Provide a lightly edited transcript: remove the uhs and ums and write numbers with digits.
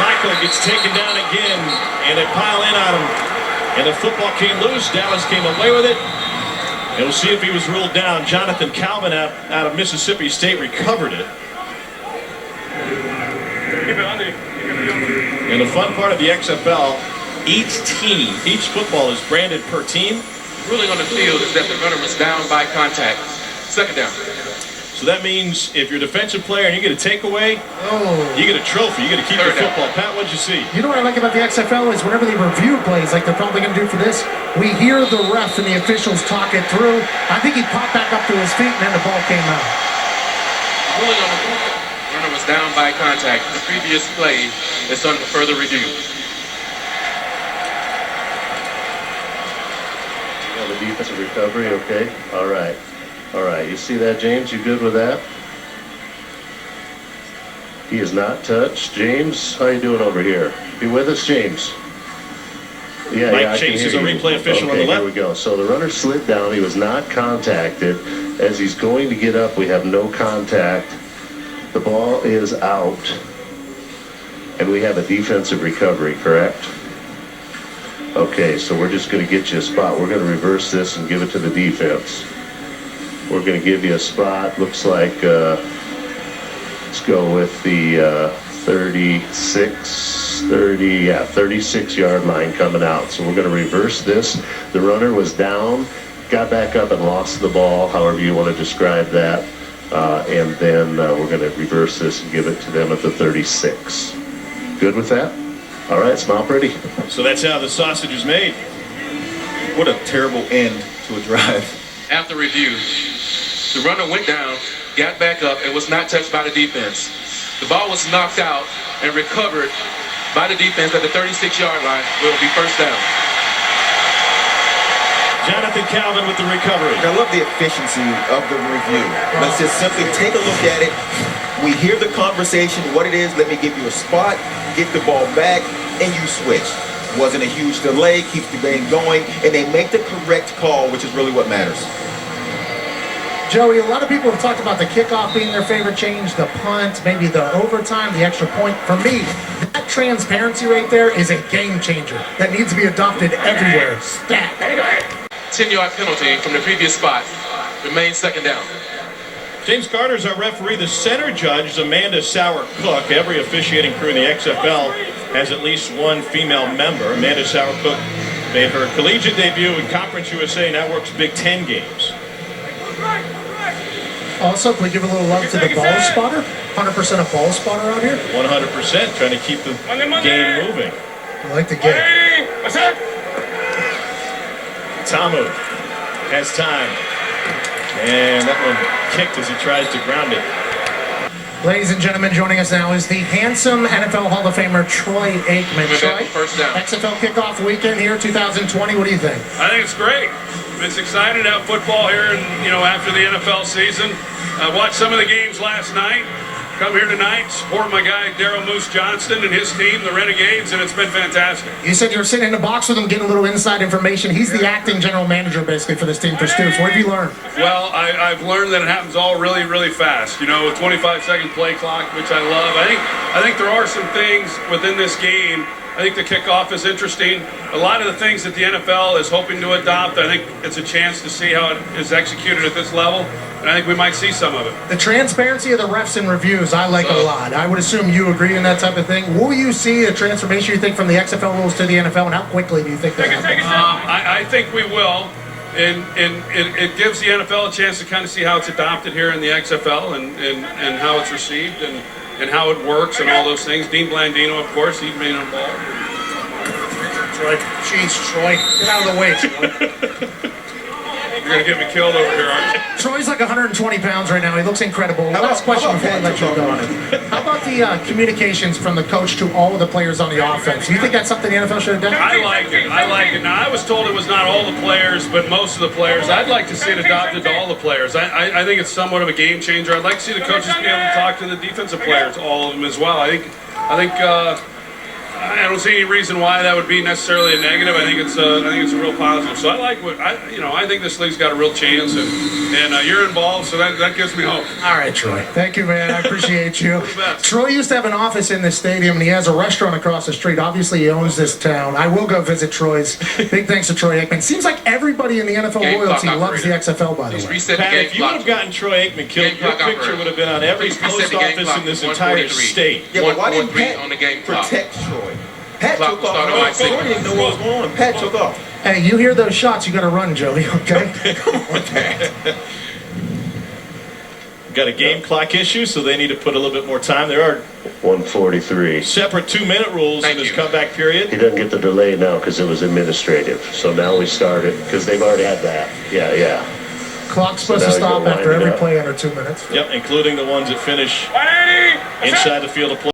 Michael gets taken down again, and they pile in on him. And the football came loose. Dallas came away with it. And we'll see if he was ruled down. Jonathan Calvin out of Mississippi State recovered it. And the fun part of the XFL, each football is branded per team. Ruling on the field is that the runner was down by contact. Second down. So that means if you're a defensive player and you get a takeaway, you get a trophy. You get to keep your football. Pat, what'd you see? You know what I like about the XFL is whenever they review plays, like they're probably going to do for this, we hear the ref and the officials talk it through. I think he popped back up to his feet and then the ball came out. Ruling on the field, runner was down by contact. The previous play is under further review. Yeah, the defensive recovery, okay. All right. All right, you see that, James? You good with that? He is not touched. James, how you doing over here? You with us, James? Yeah, Mike Chase is a replay official on the left. Here we go. So the runner slid down. He was not contacted. As he's going to get up, we have no contact. The ball is out. And we have a defensive recovery, correct? Okay, so we're just going to get you a spot. We're going to reverse this and give it to the defense. We're going to give you a spot. Looks like, let's go with the 36-yard line coming out. So we're going to reverse this. The runner was down, got back up and lost the ball, however you want to describe that. And then we're going to reverse this and give it to them at the 36. Good with that? All right, smile pretty. So that's how the sausage is made. What a terrible end to a drive. After review, the runner went down, got back up, and was not touched by the defense. The ball was knocked out and recovered by the defense at the 36-yard line. It will be first down. Jonathan Calvin with the recovery. I love the efficiency of the review. Let's just simply take a look at it. We hear the conversation, what it is, let me give you a spot, get the ball back, and you switch. Wasn't a huge delay, keeps the game going, and they make the correct call, which is really what matters. Joey, a lot of people have talked about the kickoff being their favorite change, the punt, maybe the overtime, the extra point. For me, that transparency right there is a game changer that needs to be adopted everywhere. Stat. 10-yard penalty from the previous spot. Remains second down. James Carter's our referee. The center judge is Amanda Sauer-Cook. Every officiating crew in the XFL has at least one female member. Amanda Sauer-Cook made her collegiate debut in Conference USA Network's Big Ten games. Also, can we give a little love to the ball spotter? 100% a ball spotter out here? 100%, trying to keep the game moving. I like the game. Tamu has time. And that one kicked as he tries to ground it. Ladies and gentlemen, joining us now is the handsome NFL Hall of Famer Troy Aikman. Troy, first down. XFL kickoff weekend here, 2020. What do you think? I think it's great. It's exciting to have football here, and after the NFL season. I watched some of the games last night. Come here tonight, support my guy Daryl Moose Johnston and his team, the Renegades, and it's been fantastic. You said you were sitting in the box with him, getting a little inside information. He's the acting general manager, basically, for this team for Stoops. What have you learned? Well, I've learned that it happens all really, really fast. A 25-second play clock, which I love. I think there are some things within this game. I think the kickoff is interesting. A lot of the things that the NFL is hoping to adopt, I think it's a chance to see how it is executed at this level, and I think we might see some of it. The transparency of the refs and reviews, I like a lot. I would assume you agree in that type of thing. Will you see a transformation, you think, from the XFL rules to the NFL, and how quickly do you think that happens? I think we will, and it gives the NFL a chance to kind of see how it's adopted here in the XFL and how it's received and how it works and all those things. Dean Blandino, of course, he's been involved. Troy, jeez, Troy, get out of the way, Troy. You're going to get me killed over here, aren't you? Troy's like 120 pounds right now. He looks incredible. Last question before I let you go. How about the communications from the coach to all of the players on the offense? Do you think that's something the NFL should have done? I like it. Now, I was told it was not all the players, but most of the players. I'd like to see it adopted to all the players. I think it's somewhat of a game changer. I'd like to see the coaches be able to talk to the defensive players, all of them as well. I I don't see any reason why that would be necessarily a negative. I think it's a real positive. So I like what I think this league's got a real chance, and you're involved, so that gives me hope. All right, Troy. Thank you, man. I appreciate you. best. Troy used to have an office in this stadium, and he has a restaurant across the street. Obviously, he owns this town. I will go visit Troy's. Big thanks to Troy Aikman. Seems like everybody in the NFL Game loyalty clock loves the XFL, by the Just way. reset the Pat, game if you would clock. have gotten Troy Aikman killed, Game your clock picture operator. would have been on every Please reset post the game office clock in this to entire 143. state. Yeah, but why didn't 143 Pat on the game clock. protect Troy? Pat Clock took will start on off. my Troy signal. didn't know what was going on. Pat took off. Hey, you hear those shots, you got to run, Joey, okay? Come on, Pat. Got a game clock issue, so they need to put a little bit more time. There are 143. separate 2-minute rules Thank in this you. comeback period. He doesn't get the delay now because it was administrative. So now we start it because they've already had that. Yeah. Clock's supposed So to now you stop go after wind it every up. play under 2 minutes. Yep, including the ones that finish 180. inside the field of play.